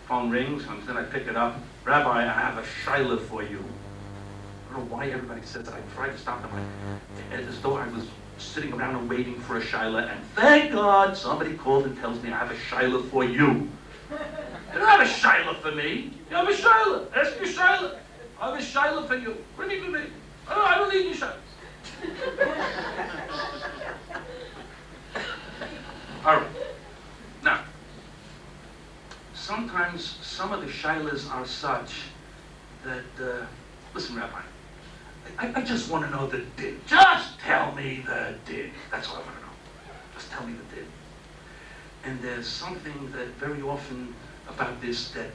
phone rings, and then I pick it up. Rabbi, I have a shaila for you. I don't know why everybody says that. I try to stop them as though I was sitting around and waiting for a shaila, and thank God somebody called and tells me I have a shaila for you. You don't have a shaila for me. You have a shaila. Ask your shaila. I have a shaila for you. What do you need with me? I don't need your shailas. All right. Now, sometimes shilas are such that, listen, Rabbi, I just want to know the din. Just tell me the din. That's all I want to know. Just tell me the din. And there's something that very often about this that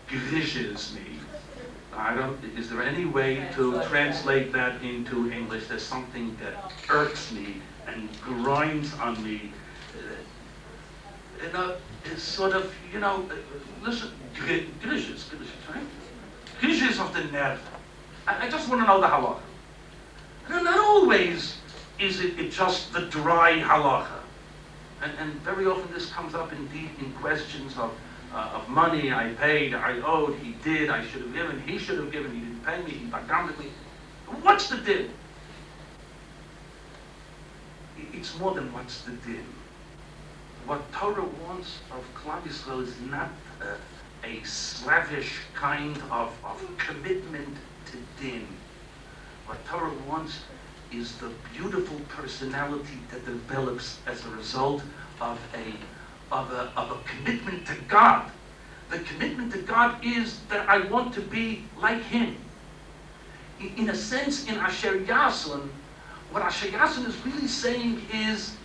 grishes me. Is there any way to translate that into English? There's something that irks me and grinds on me. It's sort of, listen, grishes, right? Grishes of the nerve. I just want to know the halacha. Not always is it just the dry halacha. And very often this comes up indeed in questions of money. I paid, I owed, he did, I should have given, he should have given, he didn't pay me, he backhanded me. What's the din? It's more than what's the din. What Torah wants of Klal Yisrael is not a slavish kind of commitment to din. What Torah wants is the beautiful personality that develops as a result of a commitment to God. The commitment to God is that I want to be like Him. In a sense, in Asher Yasun, what Asher Yasun is really saying is,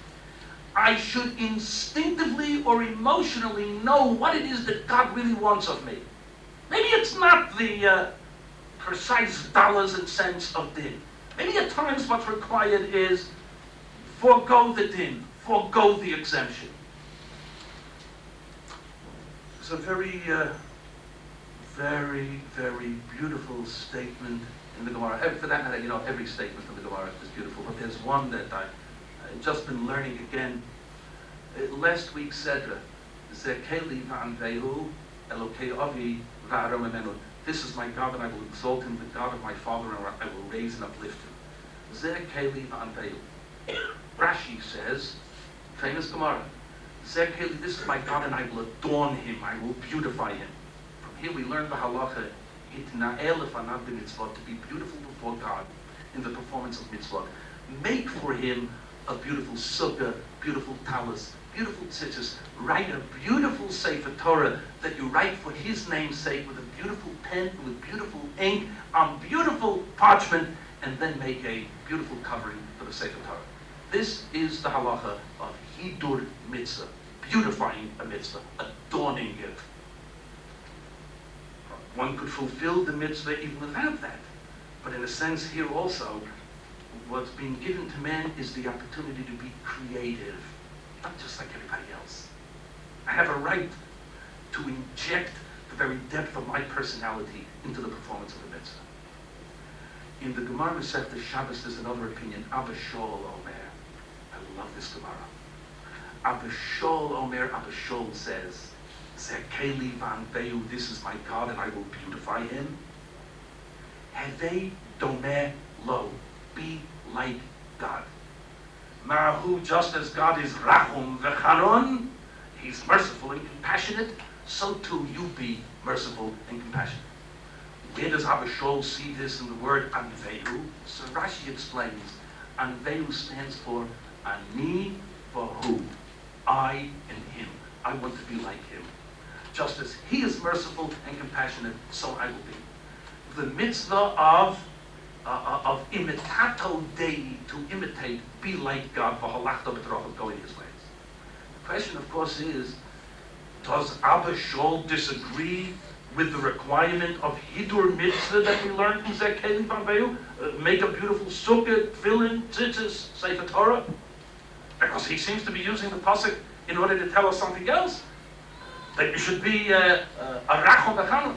I should instinctively or emotionally know what it is that God really wants of me. Maybe it's not the precise dollars and cents of din. Maybe at times what's required is forego the din, forego the exemption. It's a very, very, very beautiful statement in the Gemara. For that matter, every statement in the Gemara is beautiful, but there's one that I've just been learning again. Last week said, Zekeli va'anvehu Elokei avi va'arom emenu. This is my God, and I will exalt him, the God of my father, and I will raise and uplift him. Zekeli va'anvehu. Rashi says, famous Gemara, Zekeli, this is my God, and I will adorn him, I will beautify him. From here we learn the halacha, itna'el lefanav b'mitzvot, to be beautiful before God in the performance of mitzvot. Make for him a beautiful sukkah, beautiful talis, beautiful tzitzis. Write a beautiful Sefer Torah that you write for his name's sake with a beautiful pen, with beautiful ink, on beautiful parchment, and then make a beautiful covering for the Sefer Torah. This is the halacha of hidur mitzvah, beautifying a mitzvah, adorning it. One could fulfill the mitzvah even without that. But in a sense here also, what's being given to man is the opportunity to be creative, not just like everybody else. I have a right to inject the very depth of my personality into the performance of the mitzvah. In the Gemara Masechta Shabbos, there's another opinion. Abba Shaul Omer. I love this Gemara. Abba Shaul Omer. Abba Shaul says, Zekeli va'anvehu, this is my God, and I will beautify him. Hevei domeh lo, be like God. Ma'ahu, just as God is Rachum v'charon, he's merciful and compassionate, so too you be merciful and compassionate. Where does Abba Shaul see this in the word Anvehu? So Rashi explains, Anvehu stands for Ani v'hu, I and him. I want to be like him. Just as he is merciful and compassionate, so I will be. The mitzvah of imitato Dei, to imitate, be like God, v'halachta b'torah, go in his ways. The question, of course, is, does Abba Shaul disagree with the requirement of hidur mitzvah that we learned from Zekeli va'anvehu? Make a beautiful sukkah, tefillin, tzitzis, Sefer Torah? Because he seems to be using the pasuk in order to tell us something else, that you should be a rachum v'chanon.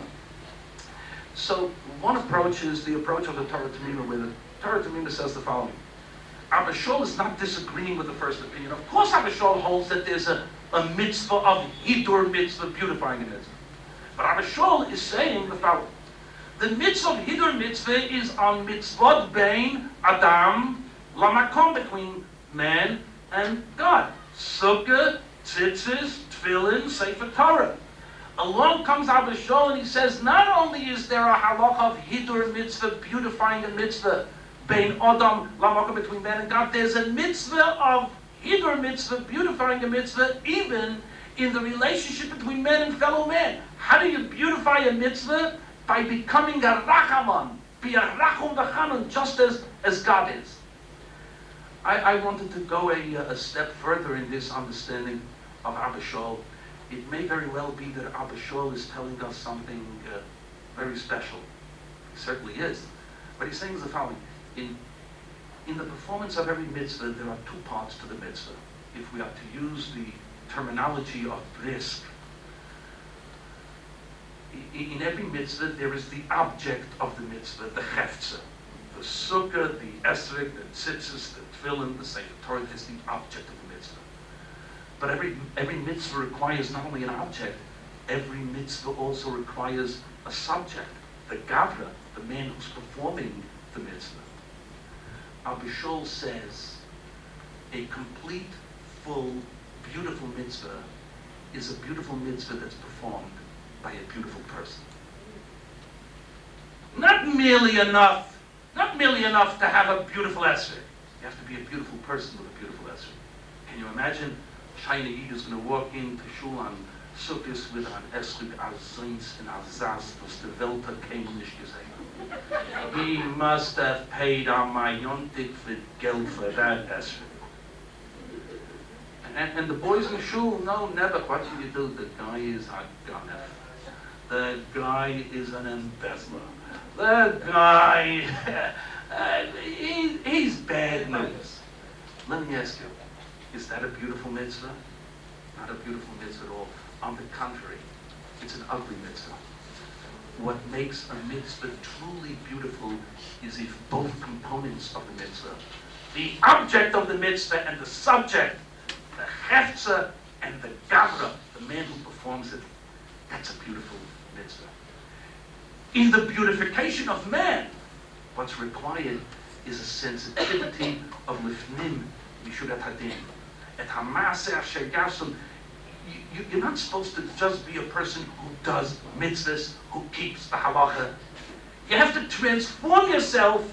So one approach is the approach of the Torah Tamima, where the Torah Tamima says the following. Abba Shaul is not disagreeing with the first opinion. Of course Abba Shaul holds that there's a mitzvah of hidur mitzvah, beautifying a mitzvah. But Abba Shaul is saying the following. The mitzvah of hidur mitzvah is on mitzvot bein Adam lamakom, between man and God. Sukkah, tzitzis, tefillin, Sefer Torah. Along comes Abba Shaul and he says, not only is there a halacha of hidur mitzvah, beautifying a mitzvah, bein Adam lamakom, between man and God, there's a mitzvah of hidur mitzvah, beautifying a mitzvah, even in the relationship between man and fellow man. How do you beautify a mitzvah? By becoming a rachaman, be a rachum v'chanan, just as God is. I wanted to go a step further in this understanding of Abba Shaul. It may very well be that Abba Shaul is telling us something very special. He certainly is. But he's saying the following. In the performance of every mitzvah, there are two parts to the mitzvah. If we are to use the terminology of brisk, in every mitzvah, there is the object of the mitzvah, the heftzah. The sukkah, the esrog, the tzitzis, the tefillin, the sefer Torah is the object of the mitzvah. But every mitzvah requires not only an object, every mitzvah also requires a subject, the gavra, the man who's performing the mitzvah. Abba Shaul says, a complete, full, beautiful mitzvah is a beautiful mitzvah that's performed by a beautiful person. Not merely enough to have a beautiful esrog. You have to be a beautiful person with a beautiful esrog. Can you imagine Shayna Yid is going to walk into Shul on Sukkot with an esrog azins and azaz, was the Welter came nicht gesehen. He must have paid on my yontik with geld for that esrog. And the boys in Shul, no, never. What do you do? The guy is a gunner. The guy is an embezzler. The guy, he's bad news. Let me ask you, is that a beautiful mitzvah? Not a beautiful mitzvah at all. On the contrary, it's an ugly mitzvah. What makes a mitzvah truly beautiful is if both components of the mitzvah, the object of the mitzvah and the subject, the heftzah and the gavra, the man who performs it, that's a beautiful mitzvah. In the beautification of man, what's required is a sensitivity of lifnim mishudat hadin. Et hamaseh asher yasum. You're not supposed to just be a person who does mitzvahs, who keeps the halacha. You have to transform yourself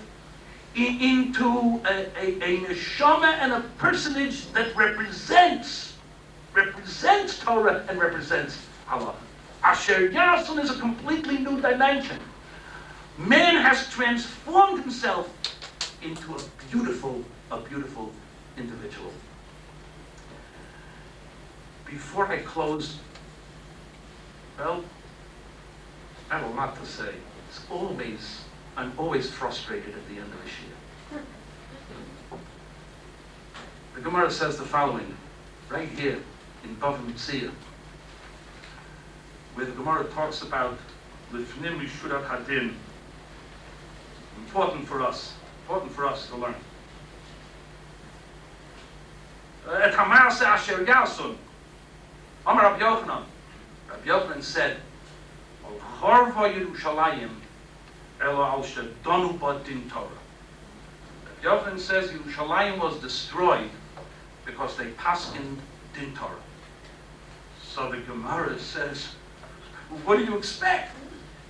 into a neshama and a personage that represents Torah and represents halacha. Asher Yasun is a completely new dimension. Man has transformed himself into a beautiful individual. Before I close, well, I have a lot to say. I'm always frustrated at the end of a shir. The Gemara says the following, right here in Bava Metzia, where the Gemara talks about Lifnim Mishudat Hadin. Important for us to learn. Et Hamarse Asher Yasun. Amar Rabbi Yochanan. Rabbi Yochanan said, Al Chorva Yerushalayim Elo Al Shedonu Badin Torah. Rabbi Yochanan says Yerushalayim was destroyed because they paskined Din Torah. So the Gemara says, what do you expect?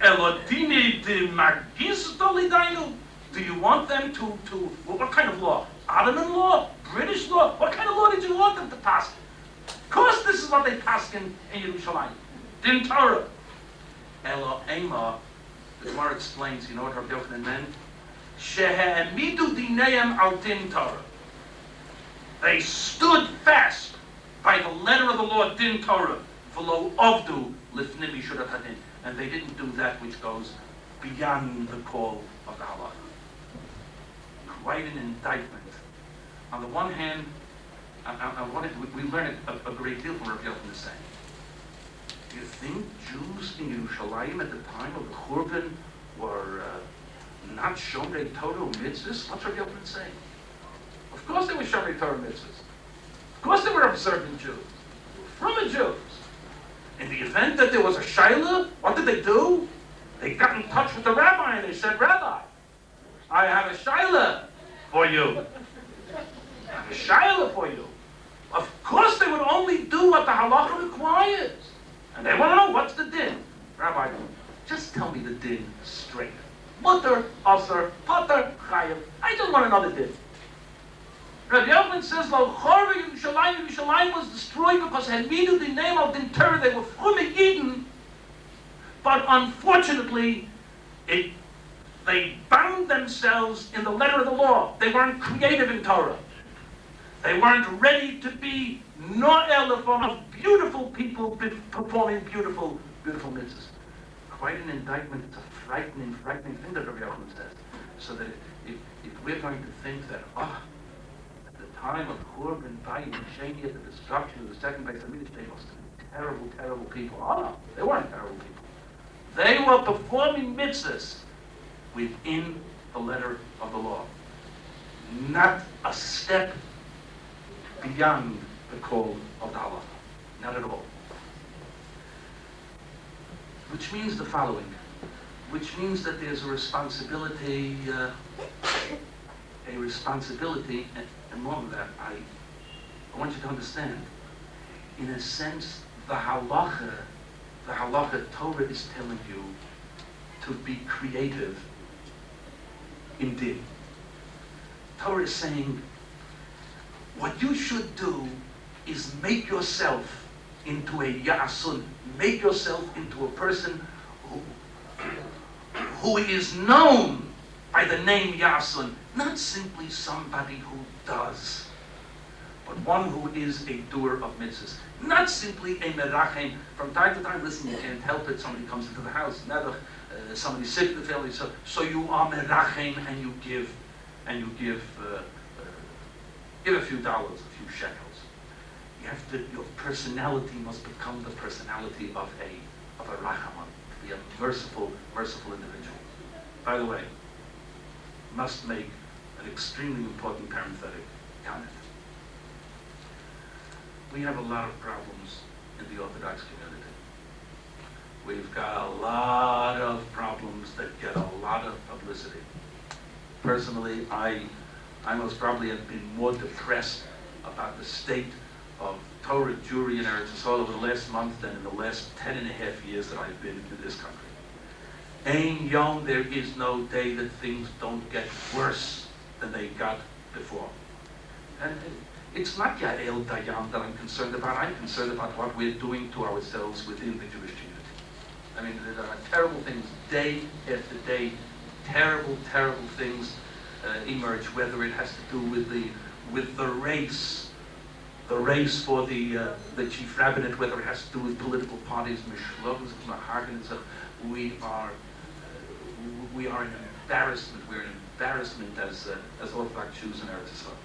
Elodini de Magis Dolidainu? Do you want them to what kind of law? Ottoman law? British law? What kind of law did you want them to pass? Of course this is what they passed in Yerushalayim. Din Torah. Elo Ema, the Gemara explains, you know what Rabbi Yochanan meant? Shehe'emidu dineim al Din Torah. They stood fast by the letter of the law, Din Torah, v'lo avdu lifnim mishudat hadin, and they didn't do that which goes beyond the call of the halacha. Quite an indictment. On the one hand, we learn a great deal from Rabbi Yochanan saying. Do you think Jews in Yerushalayim at the time of the Churban were not Shomrei Torah mitzvahs? What's Rabbi Yochanan saying? Of course they were Shomrei Torah mitzvahs. Of course they were observant Jews. From the Jews. In the event that there was a shayla, what did they do? They got in touch with the rabbi and they said, Rabbi, I have a shayla for you. I have a shayla for you. Of course they would only do what the halacha requires. And they want to know, what's the din? Rabbi, just tell me the din straight. Mutter, asr, pater, chayav. I just want to know the din. Rabbi Yochanan says, Lo Chorva Yerushalayim was destroyed because Hamidu the name of the Torah, they were from Eden, but unfortunately, they bound themselves in the letter of the law. They weren't creative in Torah. They weren't ready to be of beautiful people performing beautiful mitzvahs. Quite an indictment. It's a frightening thing that Rabbi Yochanan says. So that if we're going to think that, at the time of Churban, Bayit, and Sheni, at the destruction of the second Beis Hamikdash, they must have been terrible people. Oh no, they weren't terrible people. They were performing mitzvahs within the letter of the law. Not a step beyond the call of the halacha. Not at all. Which means the following. Which means that there's a responsibility, and more than that, I want you to understand, in a sense, the halacha Torah is telling you to be creative indeed. Torah is saying, what you should do is make yourself into a yasun, make yourself into a person who is known by the name yasun, not simply somebody who does, but one who is a doer of mitzvahs. Not simply a merachem. From time to time, listen, you can't help it. Somebody comes into the house, somebody's sick in the family, so you are merachem and you give a few dollars, a few shekels. Your personality must become the personality of a rachaman, to be a merciful individual. By the way, must make an extremely important parenthetic comment. We have a lot of problems in the Orthodox community. We've got a lot of problems that get a lot of publicity. Personally, I most probably have been more depressed about the state of Torah Jewry in Eretz Yisrael over the last month than in the last 10.5 years that I've been in this country. Ein yom, there is no day that things don't get worse than they got before. And it's not Yael Dayan that I'm concerned about. I'm concerned about what we're doing to ourselves within the Jewish community. I mean, there are terrible things, day after day, terrible things emerge, whether it has to do with the race for the chief rabbinate, whether it has to do with political parties, we are an embarrassment. We're an embarrassment as Orthodox Jews in Eretz Yisrael.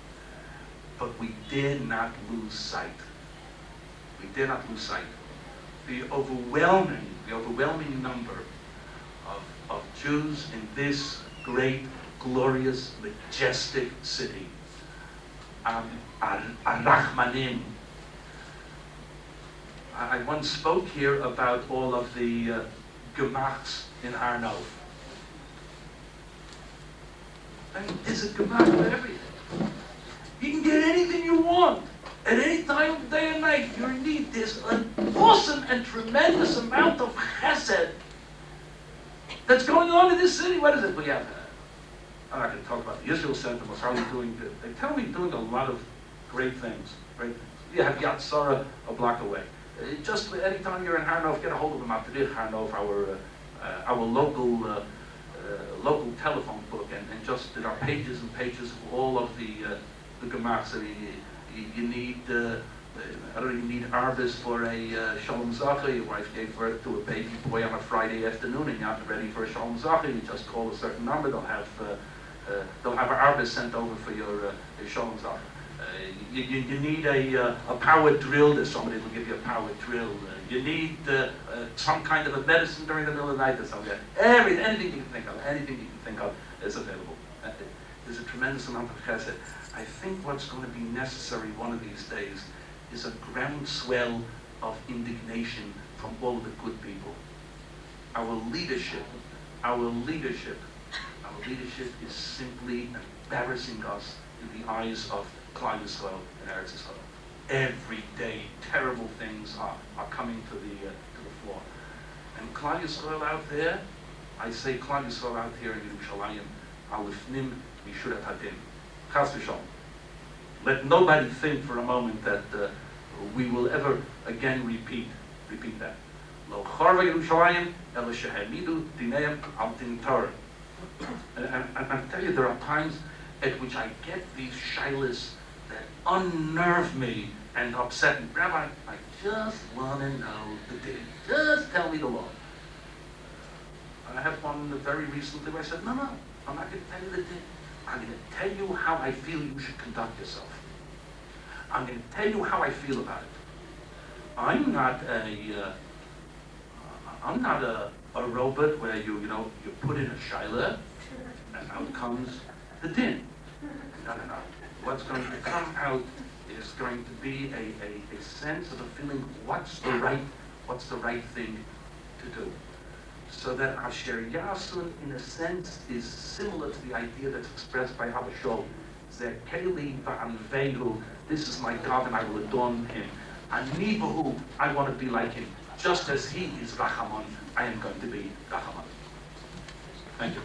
But we dare not lose sight. The overwhelming number of Jews in this great, glorious, majestic city are Rachmanim. I once spoke here about all of the gemachs in Har Nov. I mean, there's a gemach for everything. You can get anything you want at any time of the day and night. You're in need. There's an awesome and tremendous amount of chesed that's going on in this city. What is it? We have. I'm not going to talk about the Israel Center. We're probably they tell me doing a lot of great things. You have Yad Sarah a block away. Just anytime you're in Har Nov, get a hold of them out to Har Nov, our local telephone book, and just there are pages and pages of all of the gemachs. So you need I don't even need arbis for a Shalom Zacha. Your wife gave birth to a baby boy on a Friday afternoon, and you're not ready for a Shalom Zacha. You just call a certain number. They'll have an arbis sent over for your Shalom Zacha. You need a power drill. There's somebody who will give you a power drill. You need some kind of a medicine during the middle of the night. There's something. Anything you can think of is available. There's a tremendous amount of chesed. I think what's going to be necessary one of these days is a groundswell of indignation from all of the good people. Our leadership is simply embarrassing us in the eyes of Klal Yisrael and Eretz Yisrael. Every day, terrible things are coming to the floor. And Klal Yisrael out there, I say Klal Yisrael out here in Yerushalayim, Alifnim Mishurat Hadin. Chas v'shalom. Let nobody think for a moment that we will ever again repeat that. Lo Chorva Yerushalayim, ela shehemidu dineim al din Torah. And I tell you, there are times at which I get these shilas that unnerve me and upset me. Rabbi, I just want to know the din. Just tell me the law. I had one very recently where I said, no, I'm not going to tell you the din. I'm going to tell you how I feel you should conduct yourself. I'm going to tell you how I feel about it. I'm not a robot where you put in a shaila and out comes the din. No. What's going to come out is going to be a sense of a feeling what's the right thing to do. So that Asher Yasun, in a sense, is similar to the idea that's expressed by Abba Shol. Zekeli va'anvehu, this is my God and I will adorn him. Anibahu, I want to be like him. Just as he is Rachaman, I am going to be Rachaman. Thank you.